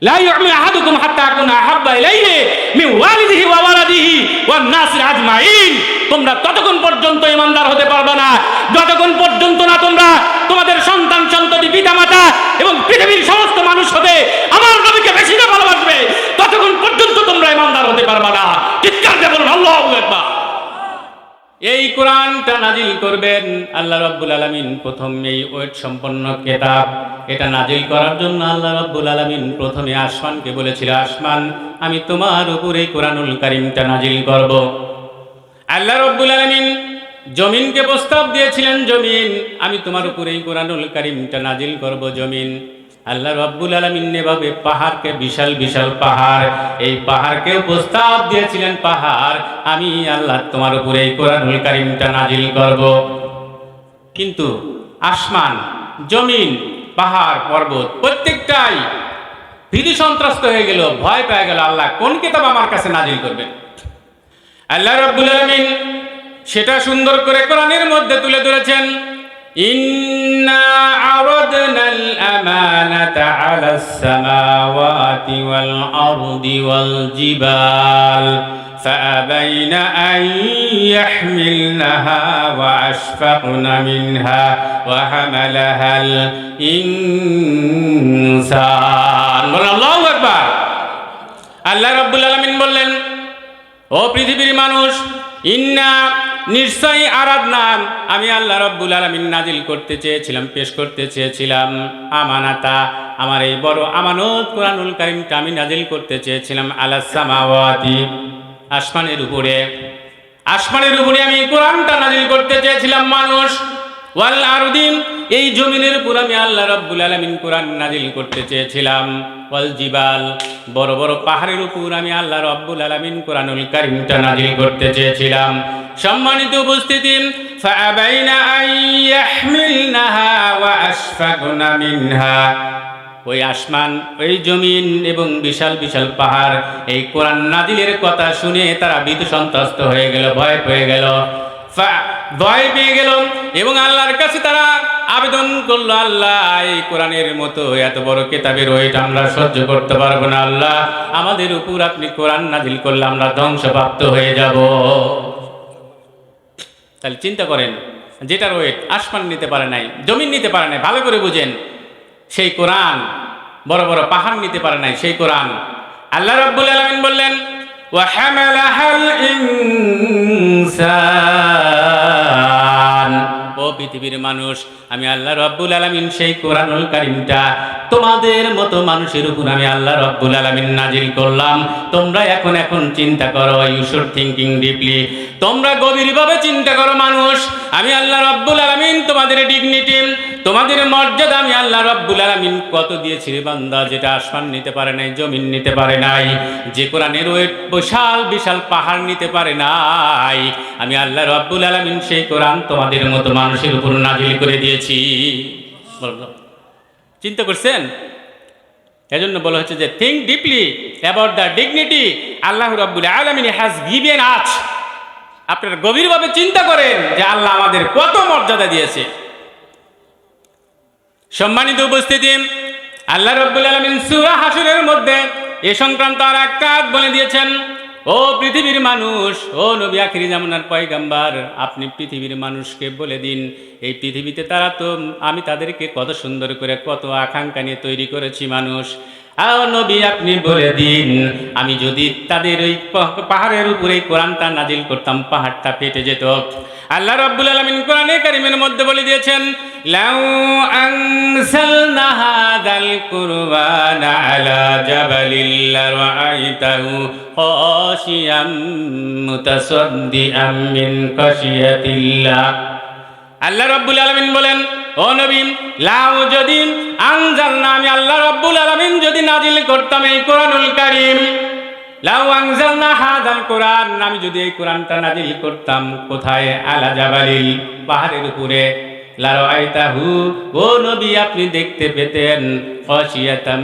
লা ইউমিনু আহাদুকুম হাত্তা আকুনা আহাব্বা ইলাইহি মিন ওয়ালিদিহি ওয়া ওয়ালাদিহি ওয়ান নাসি আজমাইন। তোমরা ততক্ষণ পর্যন্ত ঈমানদার হতে পারবে না যতক্ষণ পর্যন্ত না তোমরা তোমাদের সন্তান সন্ততি পিতামাতা এবং পৃথিবীর সমস্ত মানুষ হতে আমার নবীকে বেশি না ভালোবাসবে, ততক্ষণ পর্যন্ত তোমরা ঈমানদার হতে পারবে না। চিৎকার দিয়ে বলুন আল্লাহু আকবার। এই কোরআনটা নাজিল করবেন আল্লাহ রাব্বুল আলামিন। প্রথম এই ওয়েট সম্পন্ন কিতাব এটা নাজিল করার জন্য আল্লাহ রাব্বুল আলামিন প্রথমে আসমানকে বলেছিল, আসমান আমি তোমার উপরে কোরআনুল কারীমটা নাজিল করব। আল্লাহ রাব্বুল আলামিন জমিনকে প্রস্তাব দিয়েছিলেন, জমিন আমি তোমার উপরে কোরআনুল কারীমটা নাজিল করব। জমিন আল্লাহ রাব্বুল আলামিন এভাবে পাহাড়কে, বিশাল বিশাল পাহাড়, এই পাহাড়কেও প্রস্তাব দিয়েছিলেন, পাহাড় আমি আল্লাহ তোমার উপরে এই কোরআনুল কারীমটা নাজিল করব। কিন্তু আসমান, জমিন, পাহাড়, পর্বত প্রত্যেকটাই ভীতি সন্ত্রস্ত হয়ে গেল, ভয় পেয়ে গেল, আল্লাহ কোন কিতাব আমার কাছে নাজিল করবেন। আল্লাহ রাব্বুল আলামিন সেটা সুন্দর করে কোরআনের মধ্যে তুলে ধরেছেন, ইন্না আরাদনাল আমানাতা আলাস সামাওয়াতি ওয়াল আরদি ওয়াল জিবাল ফাআবাইনা আন ইয়াহমিলনাহা ওয়া আশফাকনা মিনহা ওয়া হামালাহাল ইনসান। আল্লাহু আকবার। আল্লাহ রাব্বুল আলামিন বললেন, ও পৃথিবীর মানুষ, ইন্না নিশ্চয়ই আরাধনা আমি আল্লাহ রাব্বুল আলামিন নাজিল করতে চেয়েছিলাম, পেশ করতে চেয়েছিলাম, আমানাতা আমার এই বড় আমানত কোরআনুল কারীমটা আমি নাজিল করতে চেয়েছিলাম, আলাস সামাওয়াতি আসমানের উপরে, আসমানের উপরে আমি কোরআনটা নাজিল করতে চেয়েছিলাম মানুষ, ওয়াল আরদি এই জমিনের উপর আমি আল্লাহ রাব্বুল আলামিন কোরআন নাজিল করতে চেয়েছিলাম, ওয়াল জিবাল বড় বড় পাহাড়ের উপর আমি আল্লাহ রাব্বুল আলামিন কোরআনুল কারীমটা নাজিল করতে চেয়েছিলাম। সম্মানিত উপস্থিতি, ফাআবাইনা আন ইয়াহমিলনাহা ওয়া আশফাকনা মিনহা ওই আসমান, ওই জমিন এবং বিশাল বিশাল পাহাড় এই কোরআন নাজিলের কথা শুনে তারা ভীত সন্ত্রস্ত হয়ে গেল, ভয় পেয়ে গেল, ভয় পেয়ে গেল এবং আল্লাহর কাছে তারা আবেদন করলো, আল্লাহ এই কোরআনের মতো এত বড় কিতাবের ওয়েট আমরা সহ্য করতে পারবো না, আল্লাহ আমাদের উপর আপনি কোরআন নাজিল করলে আমরা ধ্বংসপ্রাপ্ত হয়ে যাব। তাহলে চিন্তা করেন, যেটার ওয়েট আসমান নিতে পারে নাই, জমিন নিতে পারে নাই, ভালো করে বুঝেন, সেই কোরআন বড় বড় পাহাড় নিতে পারে নাই, সেই কোরআন আল্লাহ রাব্বুল আলামিন বললেন, ওয়া হামালাহাল ইনসান। ও পৃথিবীর মানুষ, আমি আল্লাহ রাব্বুল আলামিন সেই কোরআনুল কারীমটা তোমাদের মতো মানুষের উপর আমি আল্লাহ রাব্বুল আলামিন নাজিল করলাম। তোমরা এখন চিন্তা করো, ইউ শুড থিংকিং ডিপলি, তোমরা গভীরভাবে চিন্তা করো মানুষ, আমি আল্লাহ রাব্বুল আলামিন তোমাদের ডিগনিটি, তোমাদের মর্যাদা আমি আল্লাহ রাব্বুল আলামিন কত দিয়েছি রে বান্দা, যেটা আসমান নিতে পারে নাই, জমিন নিতে পারে নাই, যে কোরআনের ওই বিশাল বিশাল পাহাড় নিতে পারে নাই, আমি আল্লাহ রাব্বুল আলামিন সেই কোরআন তোমাদের মতো মানুষের উপর নাজিল করে দিয়েছি। চিন্তা করছেন? এজন্য বলা হচ্ছে যে think deeply about the dignity আল্লাহ রাব্বুল আলামিন হ্যাজ গিভেন আস। আপনারা গভীরভাবে চিন্তা করেন যে আল্লাহ আমাদের কত মর্যাদা দিয়েছে। সম্মানিত উপস্থিতি, আল্লাহ রাব্বুল আলামিন সূরা হাশরের মধ্যে এ সংক্রান্ত আর একটা আয়াত বলে দিয়েছেন, ও পৃথিবীর মানুষ, ও নবী আখিরি জামানার পয়গম্বর, আপনি পৃথিবীর মানুষকে বলে দিন, এই পৃথিবীতে তারা তো আমি তাদেরকে কত সুন্দর করে কত আকাঙ্ক্ষা নিয়ে তৈরি করেছি মানুষ, আর নবী আপনি বলে দিন, আমি যদি তাদের ওই পাহাড়ের উপরে কোরআনটা নাজিল করতাম, পাহাড়টা ফেটে যেত। আল্লাহ রাব্বুল আলামিন কোরআনে কারীমের মধ্যে বলে দিয়েছেন, লাউ আনসালনা হাযাল কুরআনা আলা জাবালিন লারাআইতাহু খাশিয়াম মুতাসাদ্দিআম মিন খাশিয়াতিল্লাহ। আল্লাহ রাব্বুল আলামিন বলেন, ও নবী, লাউ যদি আনজালনা আমি আল্লাহ রাব্বুল আলামিন যদি নাজিল করতাম এই কোরআনুল কারীম, লাউ আনজালনা হাযাল কোরআন আমি যদি এই কোরআনটা নাজিল করতাম কোথায়, আলা জাবালিল পাহাড়ের উপরে, লারাআইতাহু ও নবী আপনি দেখতে পেতেন, খাশিয়াতাম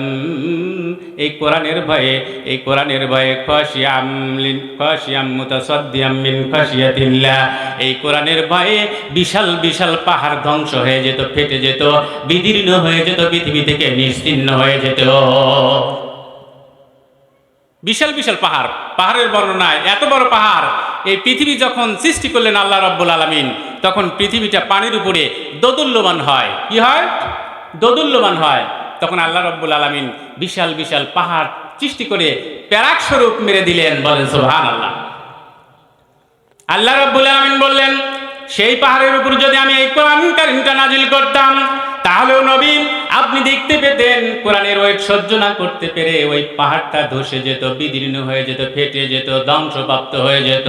এই কোরআনের ভয়ে, এই কোরআনের ভয়ে, খাশিয়াম মুতাসাদ্দিয়াম মিন খাশিয়াতিল্লাহ এই কোরআনের ভয়ে বিশাল বিশাল পাহাড় ধ্বংস হয়ে যেত, ফেটে যেত, বিদীর্ণ হয়ে যেত, পৃথিবী থেকে নিশ্চিহ্ন হয়ে যেত। বিশাল বিশাল পাহাড়, পাহাড়ের বর্ণনায় এত বড় পাহাড়, এই পৃথিবী যখন সৃষ্টি করলেন আল্লাহ রাব্বুল আলামিন, তখন পৃথিবীটা পানির উপরে দোদুল্যমান হয়। কি হয়? দোদুল্যমান হয়। তখন আল্লাহ রাব্বুল আলামিন বিশাল বিশাল পাহাড় সৃষ্টি করে প্যারাক স্বরূপ মেরে দিলেন। বলেন সুবহানাল্লাহ। আল্লাহ রাব্বুল আলামিন বললেন, সেই পাহাড়ের উপর যদি আমি এই কোরআন কারীমটা নাজিল করতাম, তাহলেও নবী আপনি দেখতে পেতেন কোরআনের ওয়েট সহ্য না করতে পেরে ওই পাহাড়টা ধসে যেত, বিদীর্ণ হয়ে যেত, ফেটে যেত, ধ্বংসপ্রাপ্ত হয়ে যেত।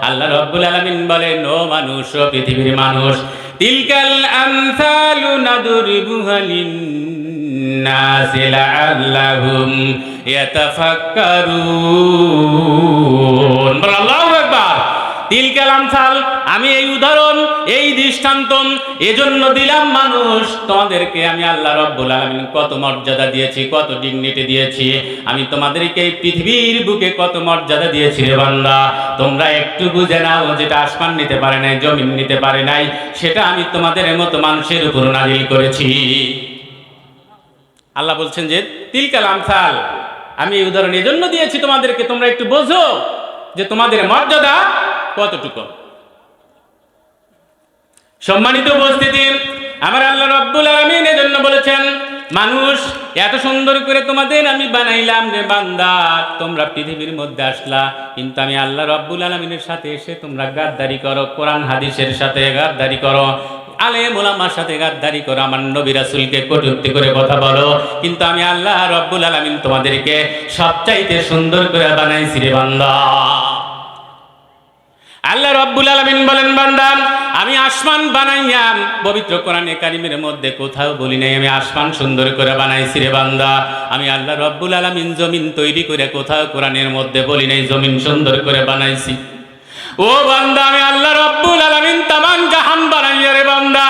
আল্লাহ রাব্বুল আলামিন বলেন, ও মানুষ, ও পৃথিবীর মানুষ, তিলকাল আমসালু নাদরিবুহা লিন্নাসি লাআল্লাহুম ইয়াতাফাক্কারুন। আল্লাহু আকবার। তিলকাল আমসাল, আমি এই উদাহরণ, এই দৃষ্টান্ত এজন্য দিলাম মানুষ, তোমাদেরকে আমি আল্লাহ রাব্বুল আলামিন কত মর্যাদা দিয়েছি, কত ডিগনিটি দিয়েছি। আমি তোমাদেরকে এই পৃথিবীর বুকে কত মর্যাদা দিয়েছি রে বান্দা, তোমরা একটু বুঝে নাও। যেটা আসমান নিতে পারে নাই, জমিন নিতে পারে নাই, সেটা আমি তোমাদের মতো মানুষের উপর নাজিল করেছি। আল্লাহ বলছেন যে তিলকাল আমসাল, আমি এই উদাহরণ এজন্য দিয়েছি তোমাদেরকে, তোমরা একটু বোঝো যে তোমাদের মর্যাদা কতটুকু। সম্মানিত উপস্থিতি, আমার আল্লাহ রাব্বুল আলামিন এজন্য বলেছেন, মানুষ এত সুন্দর করে তোমাদের আমি বানাইলাম রে বান্দা, তোমরা পৃথিবীর মধ্যে আসলা, কিন্তু আমি আল্লাহ রাব্বুল আলামিনের সাথে এসে তোমরা গাদ্দারি করো, কোরআন হাদিসের সাথে গাদ্দারি করো, আলেম ওলামার সাথে গাদ্দারি করো, আমার নবী রাসূলকে কটূক্তি করে কথা বলো, কিন্তু আমি আল্লাহ রাব্বুল আলামিন তোমাদেরকে সবচাইতে সুন্দর করে বানাইছি রে বান্দা। আল্লাহ রাব্বুল আলামিন বলেন, বান্দা আমি আসমান বানাইয়াম, পবিত্র কোরআনে কারিমের মধ্যে কোথাও বলি নাই আমি আসমান সুন্দর করে বানাইছি রে বান্দা। আমি আল্লাহ রাব্বুল আলামিন জমিন তৈরি করে কোথাও কোরআনের মধ্যে বলি নাই জমিন সুন্দর করে বানাইছি। ও বান্দা, আমি আল্লাহ রাব্বুল আলামিন তামাম জাহান বানাইয়া রে বান্দা,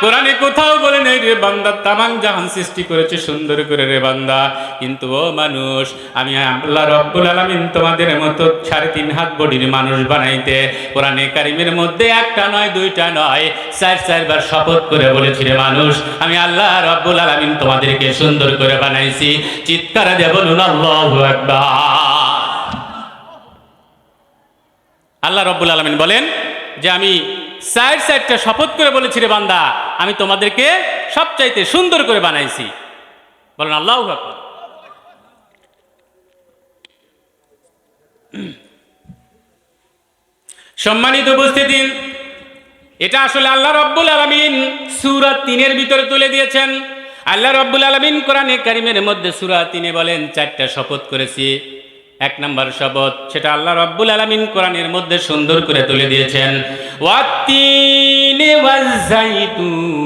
কোরআনে কোথাও বলে নাই রে বান্দা তামাম জাহান সৃষ্টি করেছে সুন্দর করে রে বান্দা। কিন্তু ও মানুষ, আমি আল্লাহ রাব্বুল আলামিন তোমাদের মতো 3.5 হাত বডির মানুষ বানাইতে কোরআনে কারিমের মধ্যে একটা নয়, দুইটা নয়, 4 বার শপথ করে বলেছি রে মানুষ, আমি আল্লাহ রাব্বুল আলামিন তোমাদেরকে সুন্দর করে বানাইছি। চিৎকার দিয়ে বলুন আল্লাহু আকবার। আল্লাহ রাব্বুল আলামিন বলেন যে আমি 4টা শপথ করে বলেছি রে বান্দা, আমি তোমাদেরকে সবচাইতে সুন্দর করে বানাইছি। বলেন আল্লাহু আকবার। সম্মানিত উপস্থিতি, এটা আসলে আল্লাহ রাব্বুল আলামিন সূরা 3-এর ভিতরে তুলে দিয়েছেন। আল্লাহ রাব্বুল আলামিন কোরআনে কারিমের মধ্যে সূরা 3-এ বলেন 4টা শপথ করেছি। 1 নম্বর শপথ, সেটা আল্লাহ রাব্বুল আলামিন কোরআনের মধ্যে সুন্দর করে তুলে দিয়েছেন, ওয়াত্তিনি ওয়াজ-জাইতুন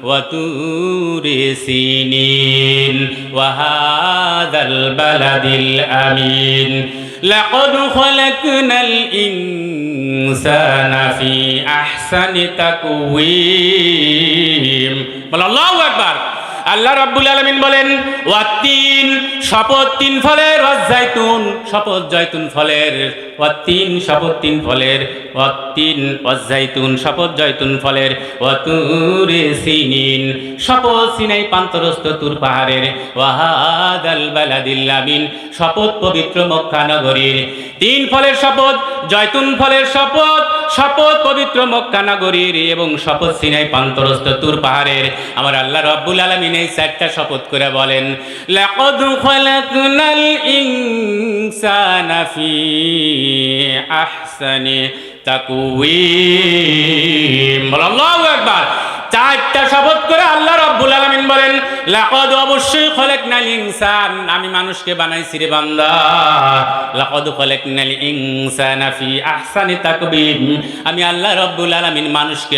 ওয়া তুরি সিনিন ওয়া হাযাল বালাদিল আমিন লাকাদ খালাকনাল ইনসানা ফি আহসানি তাকওয়িম। বল আল্লাহু আকবার। আল্লাহ রাব্বুল আলামিন বলেন, ওয়াত্তিন শপথ 3 ফলের, ওয়াজ-জাইতুন শপথ জয়তুন ফলের, ওয়াত্তিন শপথ 3 ফলের, ওয়াত্তিন ওয়াজ-জাইতুন শপথ জয়তুন ফলের, ওয়া তুরি সিনিন শপথ সিনাই প্রান্তরস্থ তুর পাহাড়ের, ওয়া হাদাল বালাদিল আমিন শপথ পবিত্র মক্কা নগরীর। 3 ফলের শপথ, জয়তুন ফলের শপথ, শপথ পবিত্র মক্কা নগরীর, এবং শপথ সিনাই প্রান্তরস্থ তুর পাহাড়ের। আমার আল্লাহ রাব্বুল আলামিন এই 4টা শপথ করে বলেন, লাকাদ খালাকনাল ইনসানা ফি আহসানি তাকওয়িম। আল্লাহু আকবার। 4টা শপথ করে আল্লাহ রাব্বুল আলামিন বলেন, লাকাদ অবশ্যই খালাকনাল ইনসান, আমি মানুষকে বানাইছি রে বান্দা। লাকাদ খালাকনাল ইনসানা ফি আহসানি তাকওয়িম, আমি আল্লাহ রাব্বুল আলামিন মানুষকে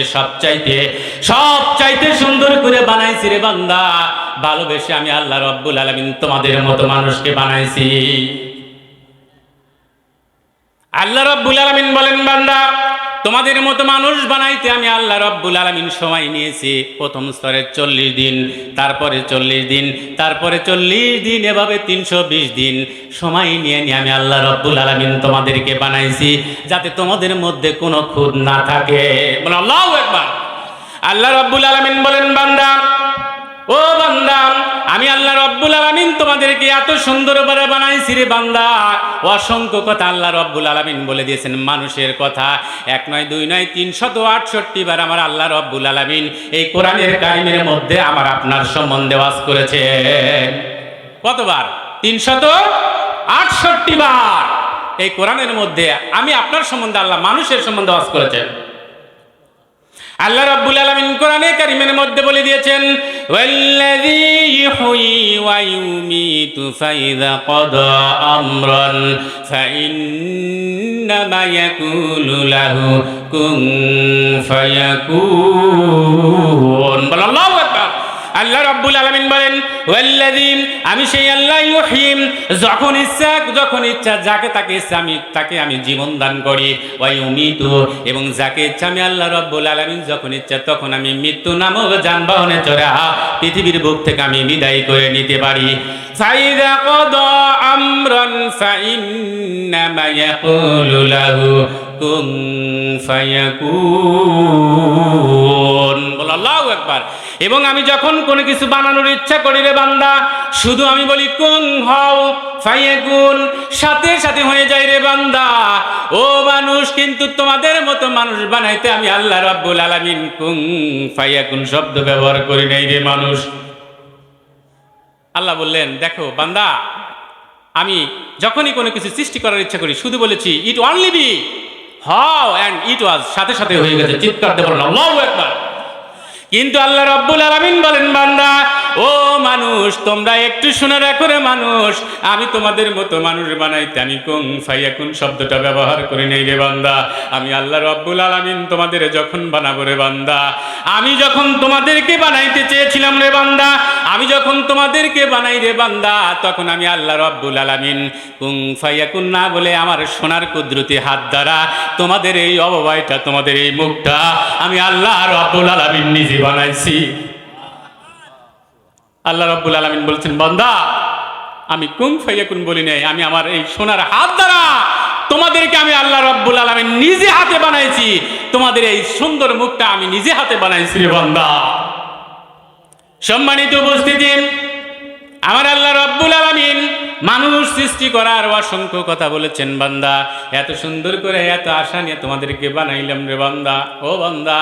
সবচাইতে সুন্দর করে বানাইছি রে বান্দা। ভালোবেসে আমি আল্লাহ রাব্বুল আলামিন তোমাদের মতো মানুষকে বানাইছি। আল্লাহ রাব্বুল আলামিন বলেন, বান্দা তোমাদের মতো মানুষ বানাইতে আমি আল্লাহ রাব্বুল আলামিন সময় নিয়েছি। প্রথম স্তরে 40 দিন, তারপরে 40 দিন, তারপরে 40 দিন, এভাবে 320 দিন সময় নিয়ে আমি আল্লাহ রাব্বুল আলামিন তোমাদেরকে বানাইছি, যাতে তোমাদের মধ্যে কোনো খুঁত না থাকে। বলেন আল্লাহু আকবার। আল্লাহ রাব্বুল আলামিন বলেন, বান্দা ও বান্দা আমি আল্লাহ রাব্বুল আলামিন তোমাদেরকে এত সুন্দর করে বানাইছি রে বান্দা। অসংখ্য কথা আল্লাহ রাব্বুল আলামিন বলে দিয়েছেন, মানুষের কথা 1 নয় 2 নয় 368 বার আমার আল্লাহ রাব্বুল আলামিন এই কোরআনের কারিমের মধ্যে আমার আপনার সম্বন্ধে ওয়াজ করেছেন। কতবার? 368 বার এই কোরআনের মধ্যে আমি আপনার সম্বন্ধে, আল্লাহ মানুষের সম্বন্ধে ওয়াজ করেছেন। আল্লাহ রাব্বুল আলামিন কোরআনে কারীমের মধ্যে বলে দিয়েছেন, ওয়াল্লাযী ইহয়ী ওয়া ইউমীতু ফাইযা ক্বাদা আমরান ফাইন্নামা ইয়াকুলু লাহু কুন ফায়াকুন। বল আল্লাহু আকবার। আল্লাহ রাব্বুল আলামিন বলেন, ওয়াল্লাযী, আমি সেই আল্লাহ, ইউহয়ী, যখন ইচ্ছা যাকে তাকে ইচ্ছা তাকে আমি জীবন দান করি, ওয়া ইউমীতু, এবং যাকে ইচ্ছা আমি আল্লাহ রাব্বুল আলামিন যখন ইচ্ছা তখন আমি মৃত্যু নামক যানবাহনে চড়ে পৃথিবীর বুক থেকে আমি বিদায় করে নিতে পারি। ফাইযা ক্বাদা আমরান ফাইন্নামা ইয়াকুলু লাহু কুন ফায়াকুন। বল আল্লাহু আকবার। এবং আমি যখন কোনো কিছু বানানোর ইচ্ছা করি রে বান্দা, শুধু আমি বলি কুন হও, ফায়াকুন, সাথে সাথে হয়ে যায় রে বান্দা। ও মানুষ, কিন্তু তোমাদের মতো মানুষ বানাইতে আমি আল্লাহ রাব্বুল আলামিন কুন ফায়াকুন শব্দ ব্যবহার করি নাই রে মানুষ। আল্লাহ বললেন, দেখো বান্দা, আমি যখনই কোনো কিছু সৃষ্টি করার ইচ্ছা করি শুধু বলেছি it only be, how, and it was, সাথে সাথে হয়ে গেছে। চিৎকার দিয়ে বলেন আল্লাহু আকবার। কিন্তু আল্লাহ রাব্বুল আলামিন বলেন, বান্দা, ও মানুষ, তোমরা একটু শুনে রাখো রে মানুষ, আমি তোমাদের মতো মানুষ বানাইতে আমি কুন ফায়াকুন শব্দটা ব্যবহার করি নাই রে বান্দা। আমি আল্লাহ রাব্বুল আলামিন তোমাদের যখন বানাবো রে বান্দা, আমি যখন তোমাদেরকে বানাইতে চেয়েছিলাম রে বান্দা, আমি যখন তোমাদেরকে বানাই রে বান্দা, তখন আমি আল্লাহ রাব্বুল আলামিন কুন ফায়াকুন না বলে আমার সোনার কুদরতি হাত দ্বারা তোমাদের এই অবয়বটা, তোমাদের এই মুখটা আমি আল্লাহ রাব্বুল আলামিন নিজে বানাইছি। আল্লাহ রাব্বুল আলামিন বলছেন, বান্দা, আমি কুন ফায়াকুন বলি নাই, আমি আমার এই সোনার হাত দ্বারা তোমাদেরকে আমি আল্লাহ রাব্বুল আলামিন নিজে হাতে বানাইছি। তোমাদের এই সুন্দর মুখটা আমি নিজে হাতে বানাইছি রে বান্দা। সম্মানিত উপস্থিতি, আমার আল্লাহ রাব্বুল আলামিন মানুষ সৃষ্টি করার অসংখ্য কথা বলেছেন। বান্দা, এত সুন্দর করে এত আশা নিয়ে তোমাদেরকে বানাইলাম রে বান্দা। ও বান্দা,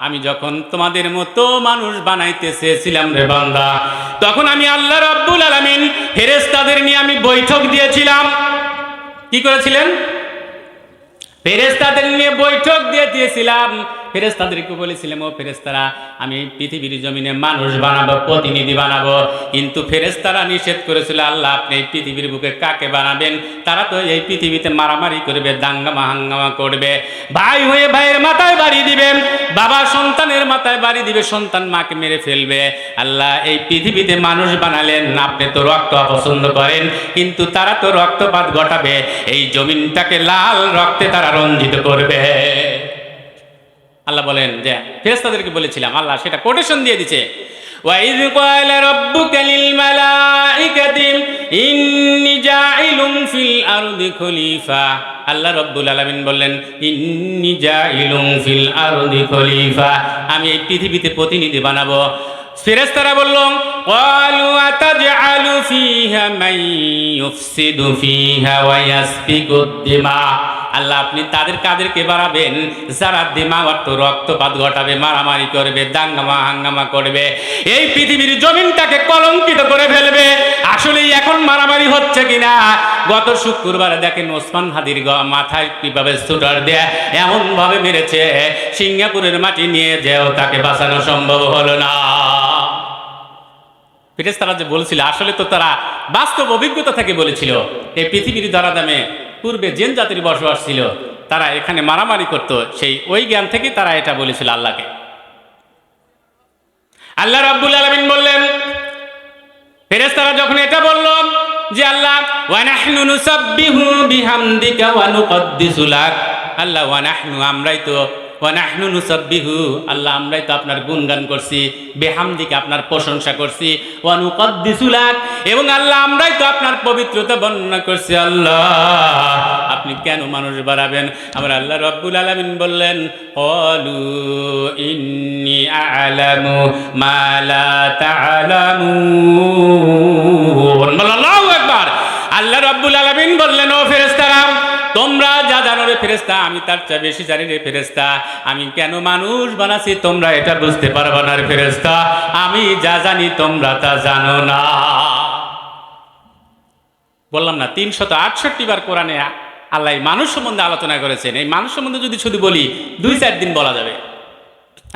আমি যখন তোমাদের মতো মানুষ বানাইতে চেয়েছিলাম রে বান্দা, তখন আমি আল্লাহ রাব্বুল আলামিন ফেরেশতাদের নিয়ে আমি বৈঠক দিয়েছিলাম। কি করেছিলেন? ফেরেশতাদের নিয়ে বৈঠক দিয়েছিলাম। ফেরেশতাদেরকে বলেছিলাম, ও ফেরেশতারা, আমি পৃথিবীর জমিনে মানুষ বানাবো, প্রতিনিধি বানাবো। কিন্তু ফেরেশতারা নিষেধ করেছিল, আল্লাহ আপনি এই পৃথিবীর বুকে কাকে বানাবেন? তারা তো এই পৃথিবীতে মারামারি করবে, দাঙ্গামা হাঙ্গামা করবে, ভাই হয়ে ভাইয়ের মাথায় বাড়ি দিবে, বাবা সন্তানের মাথায় বাড়ি দিবে, সন্তান মাকে মেরে ফেলবে। আল্লাহ এই পৃথিবীতে মানুষ বানালেন, আপনি তো রক্ত অপছন্দ করেন, কিন্তু তারা তো রক্তপাত ঘটাবে, এই জমিনটাকে লাল রক্তে তারা রঞ্জিত করবে। আল্লাহ বলেন যে ফেরেশতাদেরকে বলেছিলাম, আল্লাহ সেটা কোটেশন দিয়ে দিচ্ছে। ওয়াইয ক্বালা রাব্বুকা লিল মালাইকাতি ইন্নী জাইলুন ফিল আরদি খলিফা। আল্লাহ রাব্বুল আলামিন বললেন, ইন্নী জাইলুন ফিল আরদি খলিফা, আমি এই পৃথিবীতে প্রতিনিধি বানাবো। ফেরেশতারা বলল, ক্বালু আতাজআলু ফিহা মান ইউফসিদু ফিহা ওয়া ইয়াসফিকুদ দিমা। আল্লাহ আপনি কাদেরকে বাড়াবেন? যারা দিমা অর্থ রক্তপাত ঘটাবে, মারামারি করবে, দাঙ্গামা হাঙ্গামা করবে, এই পৃথিবীর জমিনটাকে কলঙ্কিত করে ফেলবে। আসলেই এখন মারামারি হচ্ছে কিনা? গত শুক্রবারে দেখেন ওসমান হাদির মাথায় কিভাবে শুটার দেয়া এমন ভাবে মেরেছে, সিঙ্গাপুরের মাটি নিয়ে যেও তাকে বাঁচানো সম্ভব হলো না। ফেরেশতারা যে বলছিল, আসলে তো তারা বাস্তব অভিজ্ঞতা থেকে বলেছিল, এই পৃথিবীর দরাদামে পূর্বে জিন জাতির বসবাস ছিল, তারা এখানে মারামারি করত, ওই জ্ঞান থেকে তারা এটা বলেছিল আল্লাহকে। আল্লাহ রাব্বুল আলামিন বললেন, ফেরেশতারা যখন এটা বলল যে আল্লাহ ওয়া নাহনু নুসাব্বিহু বিহামদিকা ওয়া নুকদ্দিসু লাক, আল্লাহ ওয়া নাহনু, আমরাই তো, ওয়া নাহনু নুসাব্বিহু, আল্লাহ আমরাই তো আপনার গুণগান করছি, বিহামদিকা আপনার প্রশংসা করছি, ওয়া নুকদ্দিসু লাক, এবং আল্লাহ আমরাই তো আপনার পবিত্রতা বর্ণনা করছি। আল্লাহ আপনি কেন মানুষ বাড়াবেন? আমার আল্লাহ রাব্বুল আলামিন বললেন, ক্বালু ইন্নী আ'লামু মা লা তা'লামুন। আল্লাহু আকবার। আল্লাহ রাব্বুল আলামিন বললেন, ও ফেরেশতারা, তোমরা যা জানো রে ফেরেশতা, আমি তার চেয়ে বেশি জানি রে ফেরেশতা। আমি কেন মানুষ বানাচ্ছি তোমরা এটা বুঝতে পারবে না রে ফেরেশতা। আমি যা জানি তোমরা তা জানো না। বললাম না 368 বার কোরআনে আল্লাহ মানুষ সম্বন্ধে আলোচনা করেছেন। এই মানুষ সম্বন্ধে যদি শুধু বলি 2-4 দিন বলা যাবে।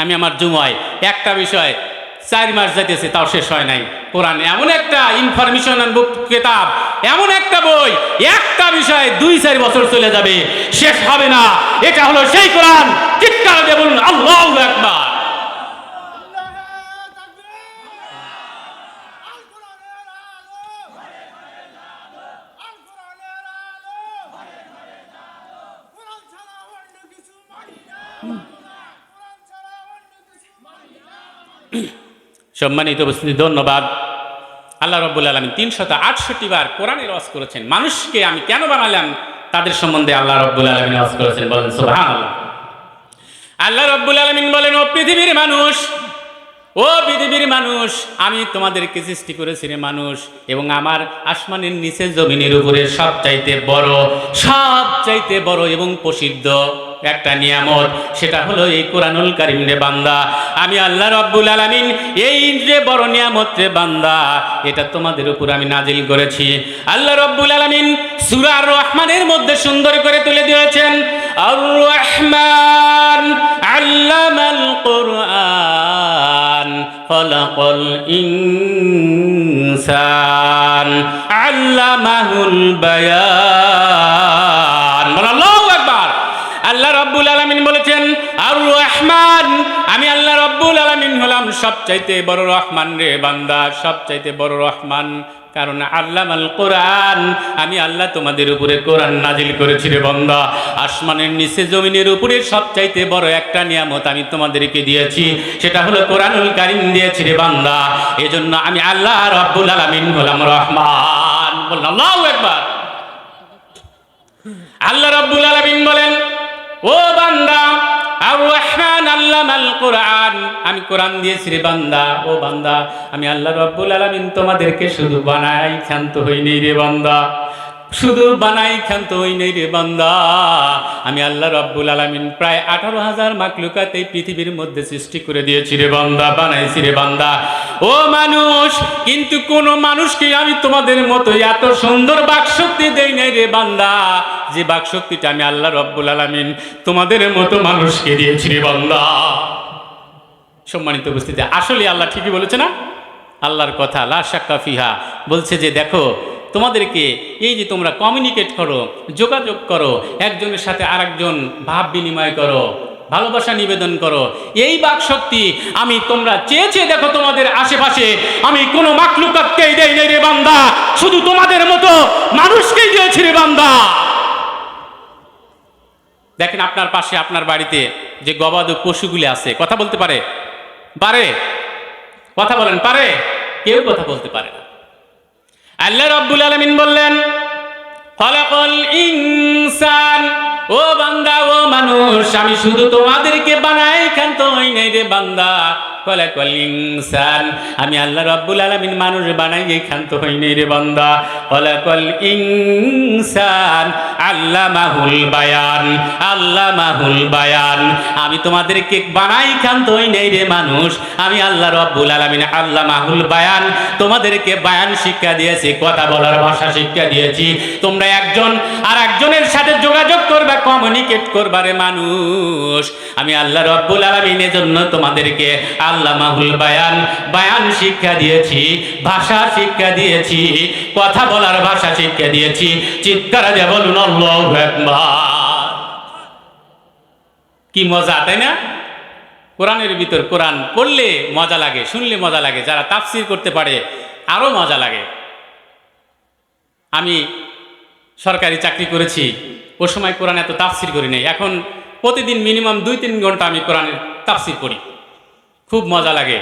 আমি আমার জুমায় একটা বিষয় 4 মাস যাইতেছে, তাও শেষ হয় নাই। কোরআন এমন একটা ইনফরমেশন বুক কিতাব, এমন একটা বই, একটা বিষয় 2-4 বছর চলে যাবে, শেষ হবে না। এটা হলো সেই কোরআন। চিৎকার দিয়ে বলুন আল্লাহু আকবার। সম্মানিত উপস্থিতি, ধন্যবাদ। আল্লাহ রাব্বুল আলামিন 368 বার কোরআনের ওয়াজ করেছেন। মানুষকে আমি কেন বানালাম তাদের সম্বন্ধে আল্লাহ রাব্বুল আলামিন ওয়াজ করেছেন। বলেন সুবহানাল্লাহ। আল্লাহ রাব্বুল আলামিন বলেন, ও পৃথিবীর মানুষ, ও পৃথিবীর মানুষ, আমি তোমাদেরকে সৃষ্টি করেছি রে মানুষ, এবং আমার আসমানের নিচে জমিনের উপরে সবচাইতে বড় এবং প্রসিদ্ধ একটা নিয়ামত, সেটা হলো এই কোরআনুল কারীম রে বান্দা। আমি আল্লাহ রাব্বুল আলামিন এই যে বড় নিয়ামত রে বান্দা, এটা তোমাদের উপর আমি নাজিল করেছি। আল্লাহ রাব্বুল আলামিন সূরা আর রহমানের মধ্যে সুন্দর করে তুলে দিয়েছেন, আর রহমান আল্লামাল কোরআন খলাকাল ইনসান আল্লামাহুল বায়ান। আল্লাহু আকবার। আল্লাহ রাব্বুল আলামিন বলেছেন, আর রহমান, আমি আল্লাহ রাব্বুল আলামিন হলাম সবচাইতে বড় রহমান রে বান্দা, সবচাইতে বড় রহমান। কারণ আল্লামাল কোরআন, আমি আল্লাহ তোমাদের উপরে কোরআন নাজিল করেছি রে বান্দা। আসমানের নিচে জমিনের উপরে সবচাইতে বড় একটা নিয়ামত আমি তোমাদেরকে দিয়েছি, সেটা হলো কোরআনুল কারীম দিয়েছি রে বান্দা। এজন্য আমি আল্লাহ রাব্বুল আলামিন হলাম রহমান। বলুন আল্লাহু আকবার। আল্লাহ রাব্বুল আলামিন বলেন, ও বান্দা, আর রহমান আল্লামাল কোরআন, আমি কোরআন দিয়েছি রে বান্দা। ও বান্দা, আমি আল্লাহ রাব্বুল আলামিন তোমাদেরকে শুধু বানাই ক্ষান্ত হই নেই রে বান্দা, শুধু বানাই ক্ষান্ত হই নেই রে বান্দা। আমি আল্লাহ রাব্বুল আলামিন প্রায় 18,000 মাখলুকাত এই পৃথিবীর মধ্যে সৃষ্টি করে দিয়েছি রে বান্দা, বানাইছি রে বান্দা। ও মানুষ, কিন্তু কোন মানুষকে আমি তোমাদের মতো এত সুন্দর বাকশক্তি দেই নাই রে বান্দা, যে বাকশক্তিটা আমি আল্লাহ রাব্বুল আলামিন তোমাদের মতো মানুষকে দিয়েছি রে বান্দা। সম্মানিত উপস্থিতি, আসলে আল্লাহ ঠিকই বলেছে না? আল্লাহর কথা লা শাক্কা ফিহা বলছে যে দেখো, তোমাদেরকে এই যে তোমরা কমিউনিকেট করো, যোগাযোগ করো, একজনের সাথে আরেকজন ভাব বিনিময় করো, ভালোবাসা নিবেদন করো, এই বাকশক্তি আমি তোমরা চেয়ে দেখো তোমাদের আশেপাশে আমি কোনো মাখলুকাতকেই দেই নাই রে বান্দা, শুধু তোমাদের মতো মানুষকেই দিয়েছি রে বান্দা। দেখেন আপনার পাশে, আপনার বাড়িতে যে গবাদি পশুগুলি আছে, কথা বলতে পারে? কথা বলেন, পারে? কেউ কথা বলতে পারে না। আল্লাহ রাব্বুল আলামিন বললেন, খলাকাল ইনসান, ও বান্দা, ও মানুষ, আমি শুধু তোমাদেরকে বানাই ক্ষান্ত হই নাই রে বান্দা। খলাকাল ইনসান, আমি আল্লাহ রাব্বুল আলামিন মানুষ বানাই ক্ষান্ত হই নাই রে বান্দা। খলাকাল ইনসান আল্লামাহুল বায়ান, আল্লামাহুল বায়ান, আমি তোমাদেরকে বানাই ক্ষান্ত হই নাই রে মানুষ। আমি আল্লাহ রাব্বুল আলামিন আল্লামাহুল বায়ান, তোমাদেরকে বায়ান শিক্ষা দিয়েছি, কথা বলার ভাষা শিক্ষা দিয়েছি। তোমরা একজন আর একজনের সাথে যোগাযোগ করবা, কমিউনিকেট করবা রে মানুষ। আমি আল্লাহ রাব্বুল আলামিনের জন্য তোমাদেরকে আল্লামাহুল বায়ান, বায়ান শিক্ষা দিয়েছি, ভাষা শিক্ষা দিয়েছি, কথা বলার ভাষা শিক্ষা দিয়েছি। চিৎকার দিয়ে বলুন আল্লাহু আকবার। কি মজা, তাই না? কোরআনের ভিতর কোরআন পড়লে মজা লাগে, শুনলে মজা লাগে, যারা তাফসির করতে পারে আরো মজা লাগে। আমি সরকারি চাকরি করেছি, ও সময় কোরআন এত তাফসির করি নাই। এখন প্রতিদিন মিনিমাম 2-3 ঘন্টা আমি কোরআনের তাফসির করি। খুব মজা লাগে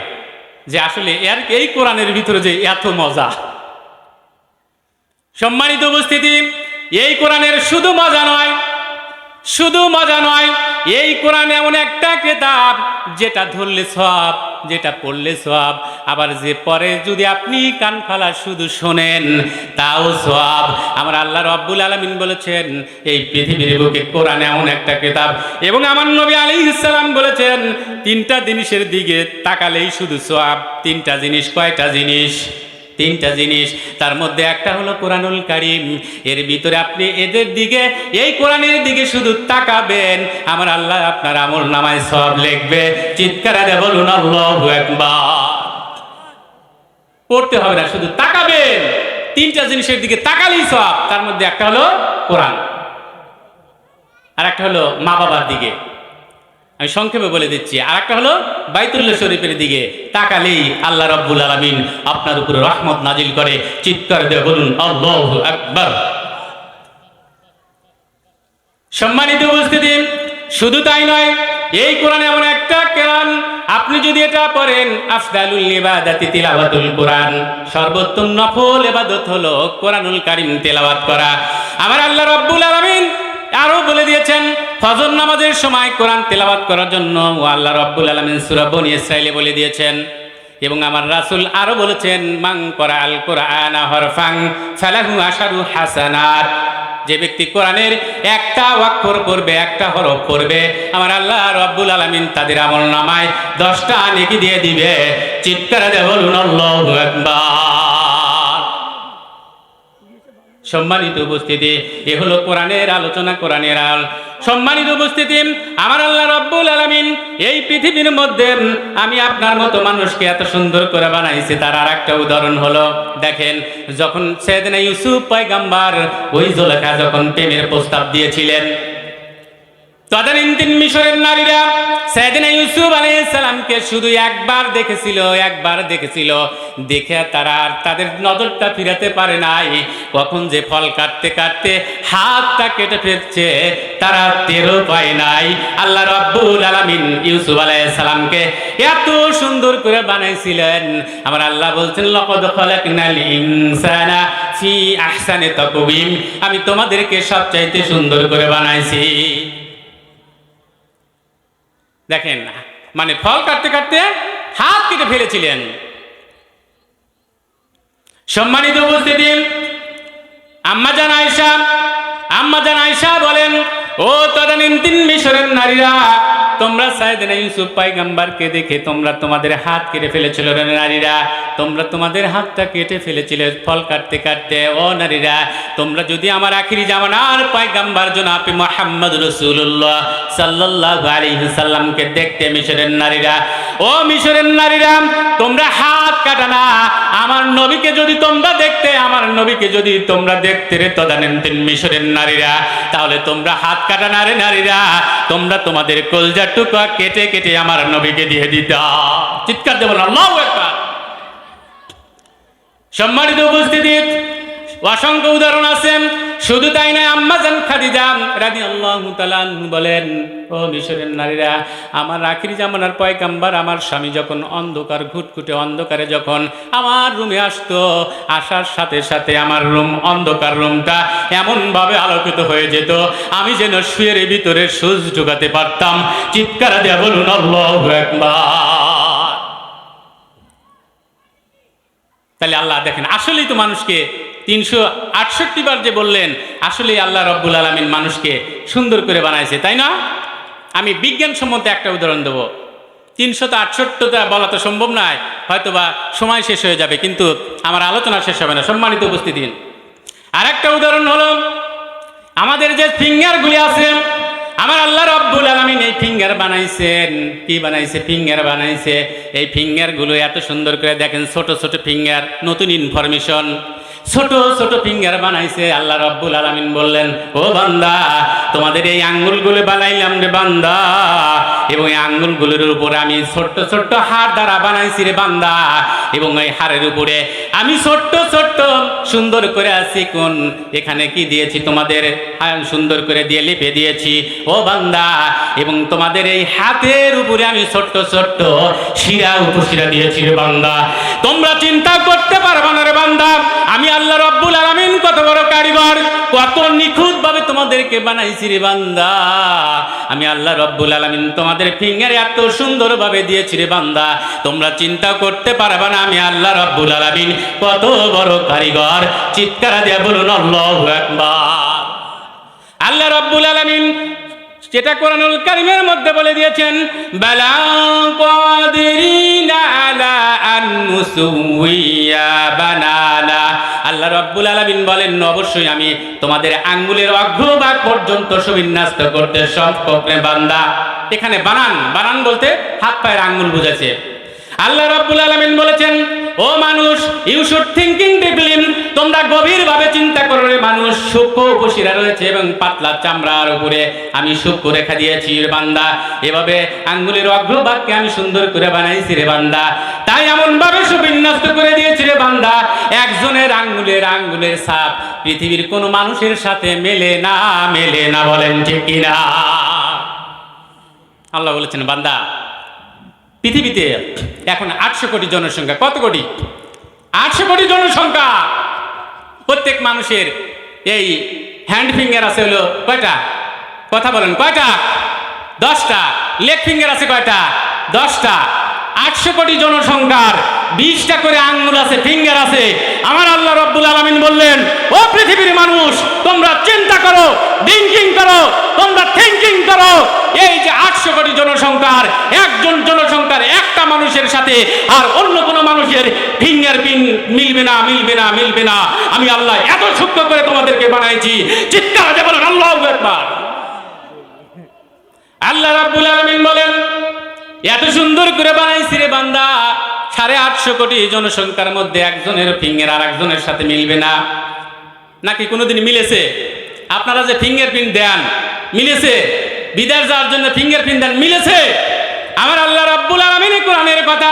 যে আসলে এই কোরআনের ভিতরে যে এত মজা। সম্মানিত উপস্থিতি, এই কোরআনের শুধু মজা নয়, শুধু মজা নয়, এই কোরআন এমন একটা কিতাব যেটা ধরলে সওয়াব, যেটা পড়লে সওয়াব, আবার যে পরে যদি আপনি কান ফালা শুধু শোনেন তাও সওয়াব। আমার আল্লাহ রাব্বুল আলামিন বলেছেন এই পৃথিবীর বুকে কোরআন এমন একটা কিতাব, এবং আমার নবী আলাইহিস সালাম বলেছেন তিনটা জিনিসের দিকে তাকালেই শুধু সওয়াব। তিনটা জিনিস, কয়টা জিনিস? তিনটা জিনিস। তার মধ্যে একটা হলো কোরআনুল কারীম। এর ভিতরে আপনি এদের দিকে, এই কোরআনের দিকে শুধু তাকাবেন, আমার আল্লাহ আপনার আমল নামায় সওয়াব লিখবে। চিৎকার দিয়ে বলুন আল্লাহু আকবার। পড়তে হবে না, শুধু তাকাবেন। তিনটা জিনিসের দিকে তাকালেই সওয়াব। তার মধ্যে একটা হলো কোরআন, আর একটা হলো মা বাবার দিকে, আমি সংক্ষেপে বলে দিচ্ছি, আর একটা হলো বাইতুল্লাহ শরীফের দিকে তাকালেই আল্লাহ রাব্বুল আলামিন আপনার উপরে রহমত নাজিল করে। চিৎকার দিয়ে বলুন আল্লাহু আকবার। সম্মানিত উপস্থিতি, শুধু তাই নয়, এই কোরআন এমন একটা কোরআন, আপনি যদি এটা পড়েন, আফদালুল ইবাদাতি তিলাওয়াতুল কোরআন, সর্বোত্তম নফল ইবাদত হলো কোরআনুল কারীম তেলাওয়াত করা। আমার আল্লাহ রাব্বুল আলামিন আরো বলে দিয়েছেন ফজর নামাজের সময় কোরআন তেলাওয়াত করার জন্য আল্লাহ রাব্বুল আলামিন সূরা বনী ইসরাঈলে বলে দিয়েছেন। এবং আমার রাসূল আরো বলেছেন মান ক্বরাআল কুরআনা হরফান ফালাহু আশারু হাসানাত, যে ব্যক্তি কোরআনের একটা অক্ষর পড়বে, একটা হরফ পড়বে, আমার আল্লাহ রাব্বুল আলামিন তাদের আমল নামায় 10টা নেকি দিয়ে দিবে। চিৎকার দিয়ে বলুন আল্লাহু আকবার। সম্মানিত উপস্থিতি, এ হলো কোরআনের আলোচনা, কোরআনের আল। সম্মানিত উপস্থিতি, আমার আল্লাহ রাব্বুল আলামিন এই পৃথিবীর মধ্যে আমি আপনার মতো মানুষকে এত সুন্দর করে বানাইছে, তার আর একটা উদাহরণ হলো, দেখেন যখন সাইয়েদনা ইউসুফ পয়গম্বর ওই জুলেখা যখন প্রেমের প্রস্তাব দিয়েছিলেন, তদানীন্তন মিশরের নারীরা সাইয়েদনা ইউসুফ আলাইহিস সালামকে শুধু একবার দেখেছিল, দেখে তারা আর তাদের নজরটা ফিরাতে পারে নাই। কখন যে ফল কাটতে কাটতে হাতটা কেটে ফেলছে তারা টেরও পায় নাই। আল্লাহ রাব্বুল আলামিন ইউসুফ আলাইহিস সালামকে এত সুন্দর করে বানাইছিলেন। আমার আল্লাহ বলছেন লাকাদ খালাকনাল ইনসানা ফি আহসানি তাকওয়িম, আমি তোমাদেরকে সবচাইতে সুন্দর করে বানাইছি। দেখেন, মানে ফল কাটতে কাটতে হাত কেটে ফেলেছিলেন। সম্মানিত উপস্থিতি, আম্মাজান আয়েশা বলেন, ও তদানীন্তন মিশরের নারীরা, তোমরা সাইয়েদনা ইউসুফ পয়গম্বরকে দেখে তোমরা তোমাদের হাত কেটে ফেলেছিল। নারীরা, তোমরা তোমাদের হাতটা কেটে ফেলেছিলে ফল কাটতে কাটতে। ও নারীরা, তোমরা যদি আমার আখিরি জামানার পয়গম্বর জনাব মুহাম্মদ রাসূলুল্লাহ সাল্লাল্লাহু আলাইহি সাল্লামকে দেখতে, মিশরের নারীরা, ও মিশরের নারীরা, তোমরা হাত কাটা না, আমার নবীকে যদি তোমরা দেখতে, আমার নবীকে যদি তোমরা দেখতে রে তদানীন্তন মিশরের নারীরা, তাহলে তোমরা হাত কাটা না রে নারীরা, তোমরা তোমাদের কলজার টুকরা কেটে কেটে আমার নবীকে দিয়ে দিতা। চিৎকার দিয়ে বলুন আল্লাহু আকবার। সম্মানিত উপস্থিতি, অসংখ্য উদাহরণ আছে। শুধু তাই নয়, আম্মাজান খাদিজা রাদিয়াল্লাহু তাআলা আনহা বলেন, ও মিশরের নারীরা, আমার আখিরি জামানার পয়গম্বর আমার স্বামী যখন অন্ধকার ঘুটঘুটে অন্ধকারে যখন আমার রুমে আসতো, আসার সাথে সাথে আমার অন্ধকার রুমটা এমনভাবে আলোকিত হয়ে যেত, আমি যেন শুয়ের ভিতরে সূর্য ঢুকাতে পারতাম। চিৎকার দিয়ে বলুন আল্লাহু আকবার। তাহলে আল্লাহ দেখেন, আসলেই তো মানুষকে 368 বার যে বললেন, আসলেই আল্লাহ রাব্বুল আলামিন মানুষকে সুন্দর করে বানাইছে, তাই না? আমি বিজ্ঞানসম্মত একটা উদাহরণ দেবো। 368টা বলা তো সম্ভব নয়, হয়তোবা সময় শেষ হয়ে যাবে, কিন্তু আমার আলোচনা শেষ হবে না। সম্মানিত উপস্থিতি, আর একটা উদাহরণ হলো, আমাদের যে ফিঙ্গারগুলি আছে, আমার আল্লাহ রাব্বুল আলামিন এই ফিঙ্গার বানাইছেন। কি বানাইছে? ফিঙ্গার বানাইছে। এই ফিঙ্গারগুলো এত সুন্দর করে দেখেন, ছোট ছোট ফিঙ্গার, নতুন ইনফরমেশন, ছোট ছোট ফিঙ্গার বানাইছে। আল্লাহ রাব্বুল আলামিন বললেন, ও বান্দা, তোমাদের এই আঙ্গুলগুলো বানাইলাম রে বান্দা, এবং এই আঙ্গুলগুলোর উপরে আমি ছোট্ট ছোট্ট হাড় দ্বারা বানাইছি রে বান্দা, এবং এই হাড়ের উপরে আমি ছোট্ট ছোট্ট সুন্দর করে আছি কোন এখানে কি দিয়েছি তোমাদের সুন্দর করে দিয়ে লিপে দিয়েছি ও বান্দা, এবং তোমাদের এই হাতের উপরে আমি ছোট্ট ছোট্ট শিরা উপশিরা দিয়েছি রে বান্দা। তোমরা চিন্তা করতে পারবা না রে বান্দা, আমি আল্লাহ রাব্বুল আলামিন কত বড় কারিগর, কত নিখুঁত ভাবে তোমাদেরকে বানাইছি রে বান্দা। আমি আল্লাহ রাব্বুল আলামিন তোমাদের ফিঙ্গারে এত সুন্দর ভাবে দিয়েছি রে বান্দা, তোমরা চিন্তা করতে পারবা না আমি আল্লাহ রাব্বুল আলামিন কত বড় কারিগর। চিৎকার দিয়ে বলুন আল্লাহু আকবার। আল্লাহ রাব্বুল আলামিন যেটা কোরআনুল কারীমের মধ্যে বলে দিয়েছেন, বালা কাদিরিনা আলা আন নুসুইয়া বানানা। আল্লাহ রাব্বুল আলামিন বলেন অবশ্যই আমি তোমাদের আঙ্গুলের অগ্রভাগ পর্যন্ত সুবিন্যস্ত করতে সক্ষম রে বান্দা। এখানে বানান, বানান বলতে হাত পায়ের আঙ্গুল বুঝাচ্ছে। আল্লাহ রাব্বুল আলামিন বলেছেন, ও মানুষ, ইউ শুড থিংকিং ডিপলি, তোমরা গভীরভাবে চিন্তা করো রে মানুষ। সূক্ষ্ম উপশিরা রয়েছে এবং পাতলা চামড়ার উপরে আমি সূক্ষ্ম রেখা দিয়েছি রে বান্দা। এভাবে আঙ্গুলের অগ্রভাগকে আমি সুন্দর করে বানাইছি রে বান্দা, তাই এমন ভাবে সুবিন্যস্ত করে দিয়েছি রে বান্দা, একজনের আঙ্গুলের ছাপ পৃথিবীর কোন মানুষের সাথে মেলে না, মেলে না। বলেন ঠিক কিনা? আল্লাহ বলেছেন বান্দা, পৃথিবীতে এখন 800 কোটি জনসংখ্যা। কত কোটি? 800 কোটি জনসংখ্যা। প্রত্যেক মানুষের এই হ্যান্ড ফিঙ্গার আছে হলো কয়টা? কথা বলেন, কয়টা? 10টা। লেগ ফিঙ্গার আছে কয়টা? 10টা। 800 কোটি জনসংখ্যার 20টা করে আঙ্গুল আছে, ফিঙ্গার আছে। আমার আল্লাহ রাব্বুল আলামিন বললেন, ও পৃথিবীর মানুষ, তোমরা চিন্তা করো, থিংকিং করো, তোমরা থিংকিং করো। এই যে 800 কোটি জনসংখ্যার একজন জনসংখ্যার একটা মানুষের সাথে আর অন্য কোনো মানুষের ফিঙ্গার প্রিন্ট মিলবে না, মিলবে না, মিলবে না। আমি আল্লাহ এত সূক্ষ্ম করে তোমাদেরকে বানাইছি। চিৎকার দিয়ে বলেন আল্লাহু আকবার। আল্লাহ রাব্বুল আলামিন বলেন, এত সুন্দর করে বানাইছি রে বান্দা, 850 কোটি জনসংখ্যার মধ্যে একজনের ফিঙ্গার আর একজনের সাথে মিলবে না। নাকি কোনোদিন মিলেছে? আপনারা যে ফিঙ্গার প্রিন্ট দেন, মিলেছে? বিদেশ যাওয়ার জন্য ফিঙ্গার প্রিন্ট দেন, মিলেছে? আমার আল্লাহ রাব্বুল আলামিন কোরআনের কথা,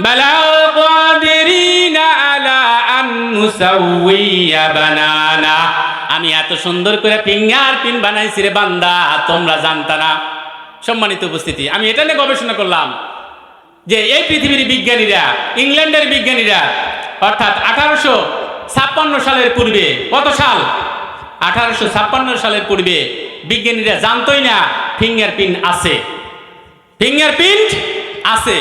বালা কাদিরিনা আলা আন নুসাউইয়া বানানা। আমি এত সুন্দর করে ফিঙ্গার প্রিন্ট বানাইছি রে বান্দা, তোমরা জানতা না। সম্মানিত উপস্থিতি, আমি এটা নিয়ে গবেষণা করলাম যে এই পৃথিবীর বিজ্ঞানীরা, ইংল্যান্ডের বিজ্ঞানীরা, অর্থাৎ 1856 সালের পূর্বে, কত সাল? 1856 সালের পূর্বে বিজ্ঞানীরা জানতোই না ফিঙ্গারপ্রিন্ট আছে, ফিঙ্গারপ্রিন্ট আছে।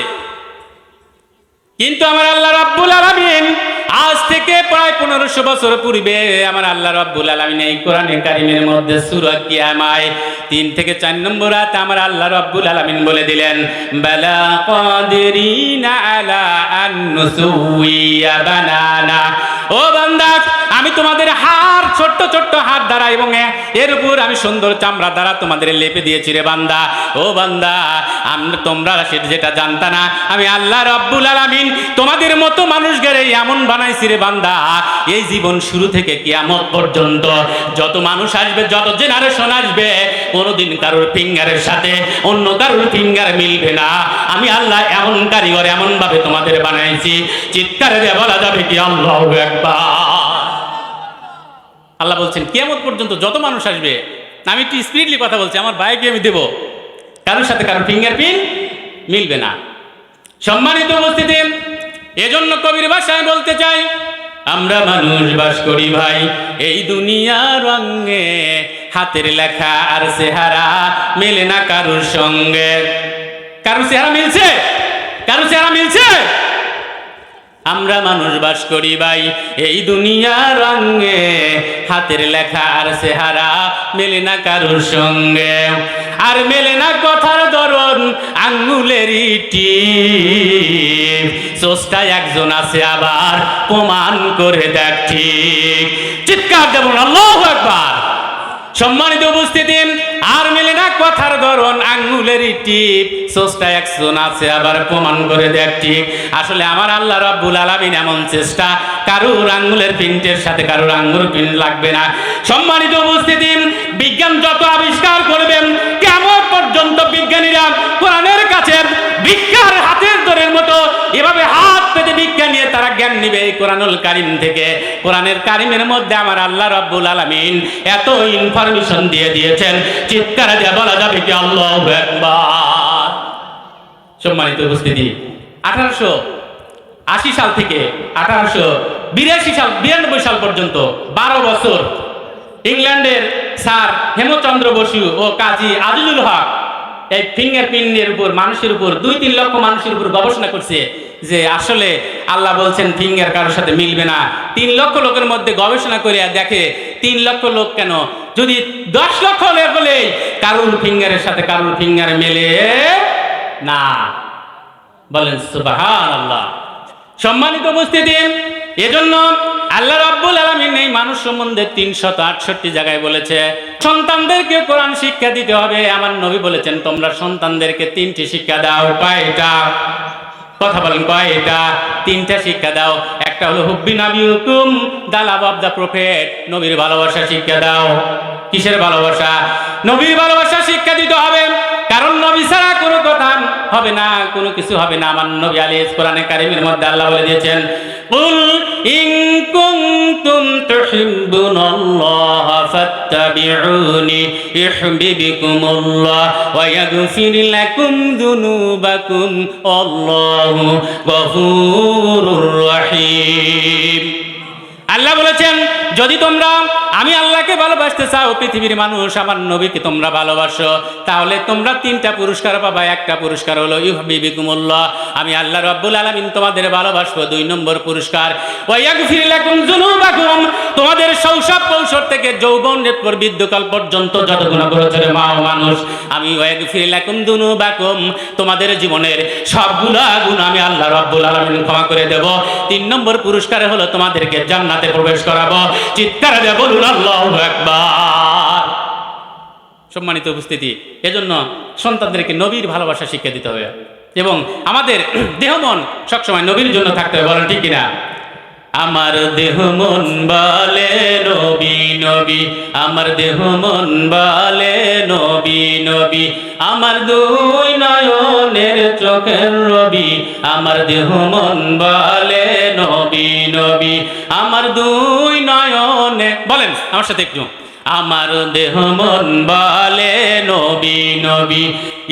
কিন্তু আমার আল্লাহ রাব্বুল আলামিন আজ থেকে প্রায় 1500 বছর পূর্বে আমার আল্লাহ রাব্বুল আলামিন এই কোরআনে কারীমের মধ্যে সূরা কিয়ামায় 3 থেকে 4 নম্বর আয়াতে আমার আল্লাহ রাব্বুল আলামিন বলে দিলেন, বালা কাদিরিনা আলা আন নুসুইয়া বানানা। ও বান্দা, আমি তোমাদের হাড়, ছোট্ট ছোট্ট হাড় দ্বারা এবং এর উপর আমি সুন্দর চামড়া দ্বারা তোমাদের লেপে দিয়েছি রে বান্দা। ও বান্দা, তোমরা যেটা জানতা না, আমি আল্লাহ রাব্বুল আলামিন তোমাদের মতো মানুষকে এমন বানাইছি রে বান্দা, এই জীবন শুরু থেকে কিয়ামত পর্যন্ত যত মানুষ আসবে, যত জেনারেশন আসবে, কোনোদিন কারোর ফিঙ্গারের সাথে অন্য কারোর ফিঙ্গার মিলবে না। আমি আল্লাহ এমন কারিগর, এমন ভাবে তোমাদের বানাইছি, চিৎকার দিয়ে বলা যাবে কি আল্লাহু আকবার। আল্লাহ বলছেন কিয়ামত পর্যন্ত যত মানুষ আসবে, আমি একটু স্পিরিটলি কথা বলছি, আমার ভাইকে আমি দেব, কারোর সাথে কারোর ফিঙ্গারপ্রিন্ট মিলবে না। সম্মানিত উপস্থিতি, এজন্য কবির ভাষায় বলতে চাই, আমরা মানুষ বাস করি ভাই এই দুনিয়ার রঙে, হাতের লেখা আর চেহারা মেলে না কারোর সঙ্গে। কারোর চেহারা মিলছে? কারোর চেহারা মিলছে? আমরা মানুষ বাস করি ভাই এই দুনিয়ার রঙে, হাতের লেখা আর চেহারা মেলে না কারোর সঙ্গে। আর মেলে না কথার ধরন, আঙ্গুলের টিপ, স্রষ্টা একজন আছে আবার প্রমাণ করে দেখ ঠিক। চিৎকার দেব আল্লাহু আকবার। সম্মানিত উপস্থিতি, আর মেলে না কথার ধরন, আঙ্গুলের টিপ সোসটা একজন আছে আবার প্রমাণ করে দেখ ঠিক। আসলে আমার আল্লাহ রাব্বুল আলামিন এমন চেষ্টা, কারুর আঙ্গুলের প্রিন্টের সাথে কারুর আঙ্গুল প্রিন্ট লাগবে না। সম্মানিত উপস্থিতি, বিজ্ঞান যত আবিষ্কার করবেন, কিয়ামত পর্যন্ত বিজ্ঞানীরা কোরআনের কাছে ভিক্ষার হাতের দরের মতো এভাবে হাত পেতে ভিক্ষা নিয়ে তারা জ্ঞান নিবে এই কোরআনুল কারীম থেকে। কোরআনের কারীমের মধ্যে আমার আল্লাহ রাব্বুল আলামিন এত ইনফরমেশন দিয়ে দিয়েছেন, চিৎকার দিয়ে বলা যাবে কি আল্লাহু আকবার। সম্মানিত উপস্থিতি, 1880 সাল থেকে 1892 সাল পর্যন্ত 12 বছর ইংল্যান্ডের স্যার হেমচন্দ্র বসু ও কাজী আজিজুল হক এই ফিঙ্গারপ্রিন্টের উপর মানুষের উপর 2-3 লক্ষ মানুষের উপর গবেষণা করছে যে আসলে আল্লাহ বলছেন ফিঙ্গার কারোর সাথে মিলবে না। 3 লক্ষ লোকের মধ্যে গবেষণা করে দেখে 3 লক্ষ লোক কেন, যদি 10 লক্ষ লোক হলে কারুর ফিঙ্গারের সাথে কারুর ফিঙ্গার মেলে না। বলেন সুবহানাল্লাহ। সম্মানিত উপস্থিতি, এজন্য আল্লাহ রাব্বুল আলামিন এই মানুষ সম্বন্ধে 368 জায়গায় বলেছে সন্তানদেরকে কোরআন শিক্ষা দিতে হবে। আমার নবী বলেছেন তোমরা সন্তানদেরকে 3টি শিক্ষা দাও। কয়টা? কথা বলেন কয়টা? 3টা শিক্ষা দাও। একটা হলো হুব্বি নাবিয়ুকুম, দা লাভ অফ দা প্রফেট, নবীর ভালোবাসা শিক্ষা দাও। কিসের ভালোবাসা? নবীর ভালোবাসা শিক্ষা দিতে হবে, কারণ নবী ছাড়া কোনো কথা হবে না, কোনো কিছু হবে না। আমার নবী আলাইহিস কোরআনে কারীমের মধ্যে আল্লাহ বলে দিয়েছেন কুল ইন কুনতুম তুহিব্বুনাল্লাহ ফাত্তাবিউনি ইউহিব্বুকুমুল্লাহ ওয়া ইয়াগফির লাকুম যুনুবাকুম আল্লাহু গফুরুর রহিম। আল্লাহ বলেছেন যদি তোমরা আমি আল্লাহকে ভালোবাসতে চাও, পৃথিবীর মানুষ আমার নবীকে তোমরা ভালোবাসো, তাহলে তোমরা 3টা পুরস্কার পাবা। একটা পুরস্কার হলো ইউহিব্বুকুমুল্লাহ, আমি আল্লাহ রাব্বুল আলামিন তোমাদের ভালোবাসবো। 2 নম্বর পুরস্কার ওয়া ইয়াগফির লাকুম যুনুবাকুম, তোমাদের শৈশব কৈশোর থেকে যৌবনের পর বৃদ্ধকাল পর্যন্ত যত গুনাহ করেছে মা ও মানুষ, আমি ওয়া ইয়াগফির লাকুম যুনুবাকুম, তোমাদের জীবনের সবগুলা গুনাহ আমি আল্লাহ রাব্বুল আলামিন ক্ষমা করে দেব। 3 নম্বর পুরস্কার হলো তোমাদেরকে জান্নাতে প্রবেশ করাবো। চিৎকার দিয়ে বলুন আল্লাহু আকবার। সম্মানিত উপস্থিতি, এজন্য সন্তানদেরকে নবীর ভালোবাসা শিক্ষা দিতে হবে এবং আমাদের দেহ মন সবসময় নবীর জন্য থাকতে হবে। বলেন ঠিক কিনা? আমার দেহ মন বলে নবী নবী, আমার দেহ মন বলে নবী নবী, আমার 2 নয়নের চোখের রবি, আমার দেহ মন বলে নবী নবী, আমার 2 নয়নে। বলেন আমার সাথে একটু, আমার দেহ মন বলে নবী নবী।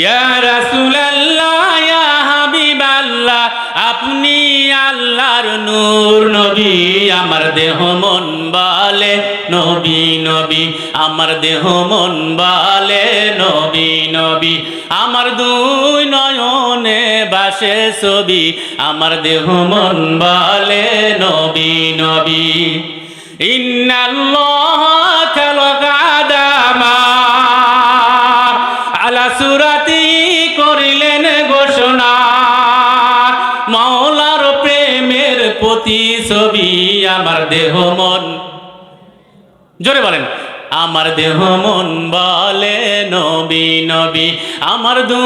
ইয়া রাসূলুল্লাহ ইয়া হাবিবাল্লাহ, আপনি আল্লাহর নূর নবী, আমার দেহ মন বলে নবী নবী, আমার দেহ মন বলে নবী নবী, আমার 2 নয়নে বাসে ছবি, আমার দেহ মন বলে নবী নবী। ইন্নাল্লাহ খালাকা আদামা আলা সুরাতি, করিলেন ঘোষণা মাওলার প্রেমের প্রতিছবি, আমার দেহ মন। জোরে বলেন, আমার দেহ মন বলে নবী নবী, আমার 2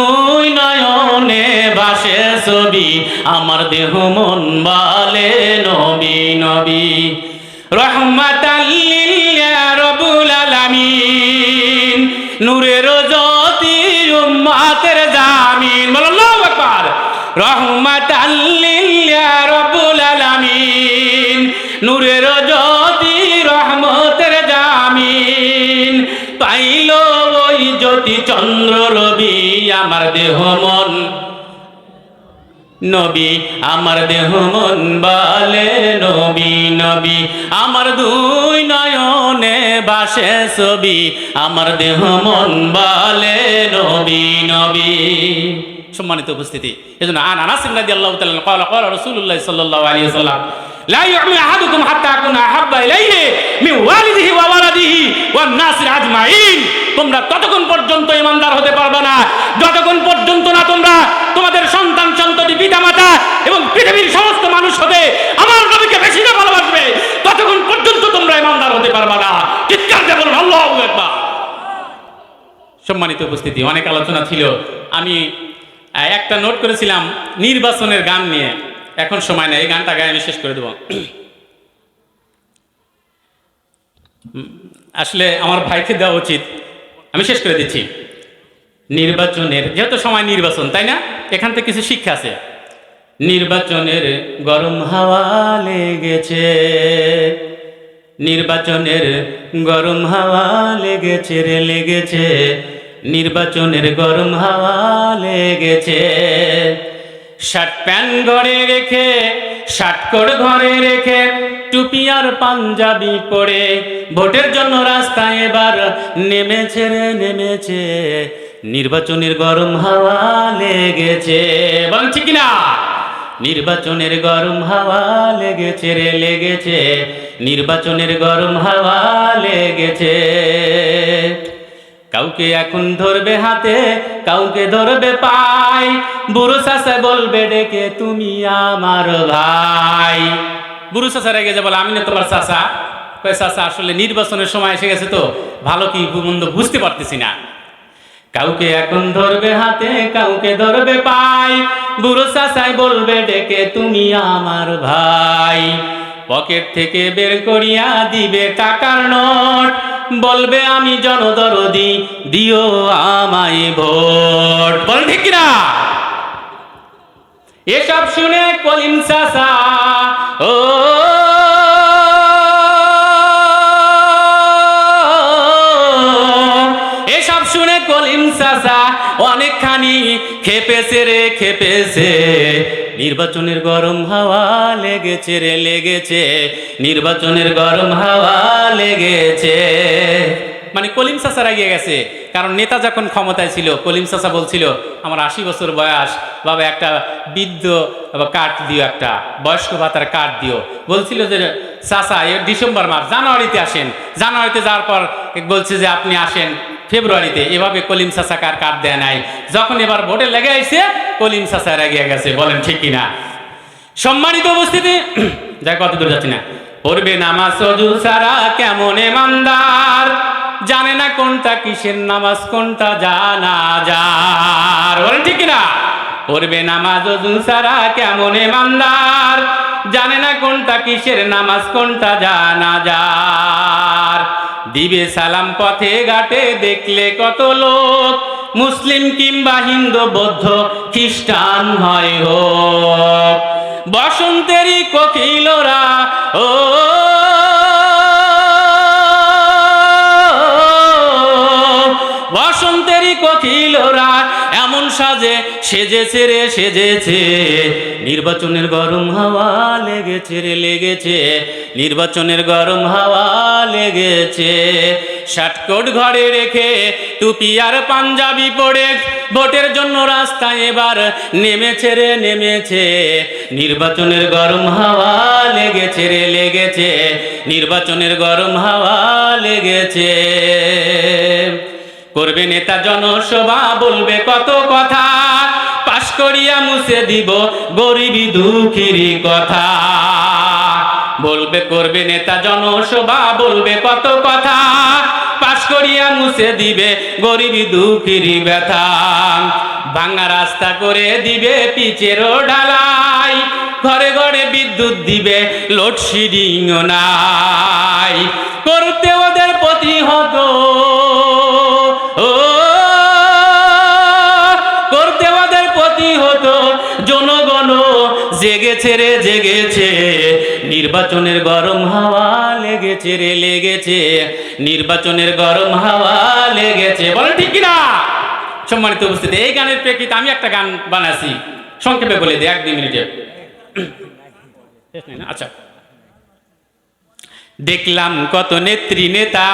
নয়নে বাসে ছবি, আমার দেহ মন বলে নবী নবী। রহমাতাল লিল রাব্বুল আলামিন, নূরের জ্যোতি উম্মতের জামিন। আল্লাহু আকবার। রহমাতাল লিল রাব্বুল আলামিন, নূরের জ্যোতি রহমতের জামিন, পাইল ওই জ্যোতি চন্দ্র রবি, আমার দেহ মন নবী, আমার দেহ মন বলে নবী নবী, আমার 2 নয়নে বাসে ছবি, আমার দেহ মন বলে নবী নবী। সম্মানিত উপস্থিতি, এজন্য আনাস রাদিয়াল্লাহু তাআলা ক্বালা ক্বালা রাসূলুল্লাহ সাল্লাল্লাহু আলাইহি ওয়াসাল্লাম লা ইউমিনু আহাদুকুম হাত্তা আকুনা আহাব্বা ইলাইহি মিন ওয়ালিদিহি ওয়া ওয়ালাদিহি ওয়ান নাসি আজমাইন। তোমরা ততক্ষণ পর্যন্ত ঈমানদার হতে পারবে না যতক্ষণ পর্যন্ত না তোমরা তোমাদের সন্তান সন্ততি পিতামাতা এবং পৃথিবীর সমস্ত মানুষ হবে আমার নবীকে বেশি ভালোবাসবে, ততক্ষণ পর্যন্ত তোমরা ঈমানদার হতে পারবে না। চিৎকার দিয়ে বলুন আল্লাহু আকবার। সম্মানিত উপস্থিতি, অনেক আলোচনা ছিল। আমি একটা নোট করেছিলাম নির্বাচনের গান নিয়ে, এখন সময় নেই, এই গানটা গায়ে আমি শেষ করে দেব। আসলে আমার ভাইকে দেওয়া উচিত, আমি শেষ করে দিচ্ছি। নির্বাচনের, যেহেতু সময় নির্বাচন, তাই না, এখান থেকে কিছু শিক্ষা আছে। নির্বাচনের গরম হাওয়া লেগেছে, নির্বাচনের গরম হাওয়া লেগেছে রে লেগেছে, নির্বাচনের গরম হাওয়া লেগেছে। শার্ট প্যান্ট ঘরে রেখে, শার্ট কোট ঘরে রেখে, টুপি আর পাঞ্জাবি পরে ভোটের জন্য রাস্তায় এবার নেমেছে রে নেমেছে, নির্বাচনের গরম হাওয়া লেগেছে। বলেন ঠিক কিনা? নির্বাচনের গরম হাওয়া লেগেছে রে লেগেছে, নির্বাচনের গরম হাওয়া লেগেছে। কাউকে এখন ধরবে হাতে, কাউকে ধরবে পাই, বুড়ো চাচা বলবে ডেকে তুমি আমার ভাই। বুড়ো চাচা রেগে যাবে, বলে আমি না তোমার চাচা। কয় চাচা আসলে নির্বাচনের সময় এসে গেছে তো, ভালো কি মন্দ বুঝতে পারতেছি না। কাউকে এখন ধরবে হাতে, কাউকে ধরবে পাই, বুড়ো চাচাই বলবে ডেকে তুমি আমার ভাই। পকেট থেকে বের করিয়া দিবে টাকার নোট, বলবে আমি জনদরদি দিও আমায় ভোট। বলেন ঠিক কিনা? এসব শুনে কলিম চাচা ও এসব শুনে কলিম চাচা অনেকখানি খেপেছে রে খেপেছে, নির্বাচনের গরম হাওয়া লেগেছে রে লেগেছে, নির্বাচনের গরম হাওয়া লেগেছে। মানে কলিম চাচা রাগিয়ে গেছে, কারণ নেতা যখন ক্ষমতায় ছিল কলিম চাচা বলছিল আমার 80 বছর বয়স, বাবা একটা বৃদ্ধ কার্ড দিও, একটা বয়স্ক ভাতার কার্ড দিও। বলছিল যে চাচা ডিসেম্বর মাস, জানুয়ারিতে আসেন। জানুয়ারিতে যাওয়ার পর বলছে যে আপনি আসেন ফেব্রুয়ারিতে। এভাবে কলিম চাচা কার্ড দেয় নাই। যখন এবার ভোটে লেগে আইছে কলিম চাচা রেগে গেছে। বলেন ঠিক কিনা? সম্মানিত উপস্থিতি, যাই কত দূর যাচ্ছি না। পড়বে নামাজ ওযু ছাড়া কেমন ইমানদার, জানে না কোনটা কিসের নামাজ কোনটা জানাজার। বলেন ঠিক কিনা? পড়বে নামাজ ওযু ছাড়া কেমন ইমানদার, জানে না কোনটা কিসের নামাজ কোনটা জানাজার। দিবে সালাম পথে ঘাটে দেখলে কত লোক, মুসলিম কিংবা হিন্দু বৌদ্ধ খ্রিস্টান হয় হোক। বসন্তেরই কোকিলরা ও বসন্তেরই কোকিলরা এমন সাজে সেজেছে রে সেজেছে, নির্বাচনের গরম হাওয়া লেগেছে রে লেগেছে, নির্বাচনের গরম হাওয়া লেগেছে। শার্ট কোট ঘরে রেখে টুপি আর পাঞ্জাবি পরে ভোটের জন্য রাস্তায় এবার নেমেছে রে নেমেছে, নির্বাচনের গরম হাওয়া লেগেছে রে লেগেছে, নির্বাচনের গরম হাওয়া লেগেছে। করবে নেতা জনসভা বলবে কত কথা, পাশ করিয়া মুছে দিব গরিবি দুঃখীরই কথা। বলবে করবে নেতা জনসভা বলবে কত কথা, পাশ করিয়া মুছে দিবে গরিবি দুঃখীরই ব্যথা। ভাঙা রাস্তা করে দিবে পিচেরও ঢালাই, ঘরে ঘরে বিদ্যুৎ দিবে লোডশেডিংও নাই। করতে ওদের প্রতিহত করতে ওদের প্রতিহত, জনগণ জেগেছে রে জেগেছে, নির্বাচনের গরম হাওয়া লেগেছে রে লেগেছে, নির্বাচনের গরম হাওয়া লেগেছে। বলে ঠিক কিনা? সম্মানিত উপস্থিতি, এই গানের প্রেক্ষিতে আমি একটা গান বানাইছি, সংক্ষেপে বলে দিই 1-2 মিনিটে। আচ্ছা। দেখলাম কত নেত্রী নেতা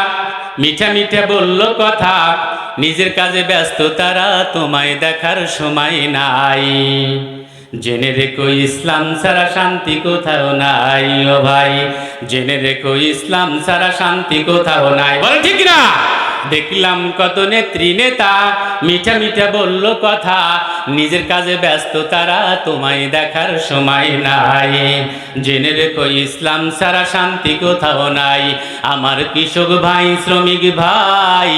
মিঠা মিঠা বলল কথা, নিজের কাজে ব্যস্ত তারা তোমায় দেখার সময় নাই। জেনে রেখো ইসলাম ছাড়া শান্তি কোথাও নাই ও ভাই, জেনে রেখো ইসলাম ছাড়া শান্তি কোথাও নাই। বলে ঠিক না? দেখলাম কত নেত্রী নেতা মিঠা মিঠা বলল কথা, নিজের কাজে ব্যস্ত তারা, তোমায় দেখার সময় নাই। জেনে রেখো ইসলাম ছাড়া শান্তি কোথাও নাই। আমার কৃষক ভাই শ্রমিক ভাই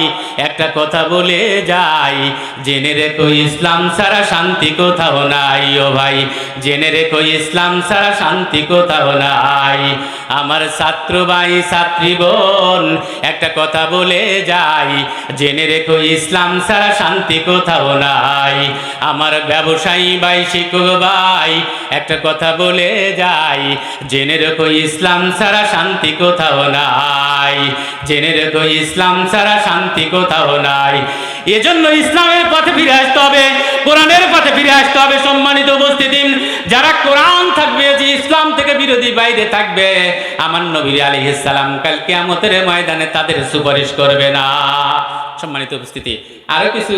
একটা কথা বলে যাই, জেনে রেখো ইসলাম ছাড়া শান্তি কোথাও নাই। ও ভাই জেনে রেখো ইসলাম ছাড়া শান্তি কোথাও নাই। আমার ছাত্র ভাই ছাত্রী বোন একটা কথা বলে যাই, জেনে রেখো ইসলাম ছাড়া শান্তি কোথাও নাই। আমার ব্যবসায়ী ভাই শিক্ষক ভাই একটা কথা বলে যাই, জেনে রেখো ইসলাম ছাড়া শান্তি কোথাও নাই। জেনে রেখো ইসলাম ছাড়া শান্তি কোথাও নাই। এজন্য ইসলামের পথে ফিরে আসতে হবে, কোরআনের পথে ফিরে আসতে হবে। সম্মানিত উপস্থিতি, যারা কোরআন থাকবে, যে ইসলাম থেকে বিরোধী বাইরে থাকবে, আমার নবী আলাইহিস সালাম কাল কিয়ামতের ময়দানে তাদের সুপারিশ করবে না। সম্মানিত উপস্থিতি, আরো কিছু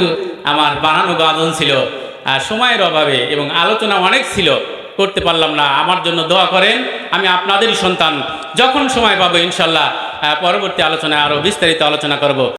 আমার বানানো গাজন ছিল, সময়ের অভাবে এবং আলোচনা অনেক ছিল, করতে পারলাম না। আমার জন্য দোয়া করেন, আমি আপনাদেরই সন্তান, যখন সময় পাবো ইনশাল্লাহ পরবর্তী আলোচনায় আরো বিস্তারিত আলোচনা করব।